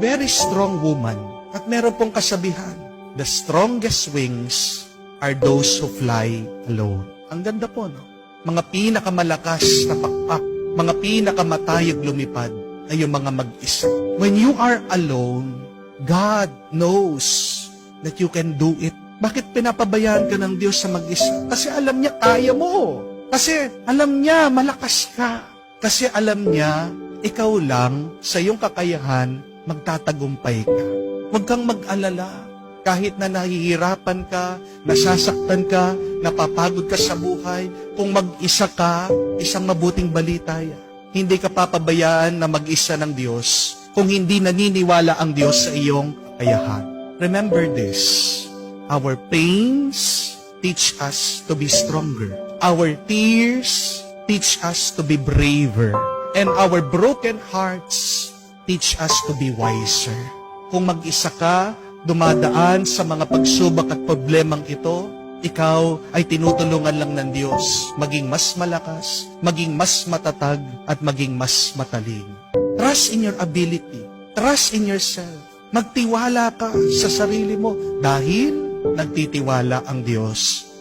Very strong woman. At meron pong kasabihan, the strongest wings are those who fly alone. Ang ganda po, no? Mga pinakamalakas na pakpak, mga pinakamatayag lumipad ay yung mga mag-isa. When you are alone, God knows that you can do it. Bakit pinapabayaan ka ng Diyos sa mag-isa? Kasi alam niya kaya mo. Kasi alam niya malakas ka. Kasi alam niya ikaw lang sa iyong kakayahan magtatagumpay ka. Huwag kang mag-alala. Kahit na nahihirapan ka, nasasaktan ka, napapagod ka sa buhay, kung mag-isa ka, isang mabuting balita yan. Hindi ka papabayaan na mag-isa ng Diyos kung hindi naniniwala ang Diyos sa iyong kakayahan. Remember this, our pains teach us to be stronger. Our tears teach us to be braver. And our broken hearts teach us to be wiser. Kung mag-isa ka, dumadaan sa mga pagsubok at problemang ito, ikaw ay tinutulungan lang ng Diyos maging mas malakas, maging mas matatag, at maging mas mataling. Trust in your ability. Trust in yourself. Magtiwala ka sa sarili mo dahil nagtitiwala ang Diyos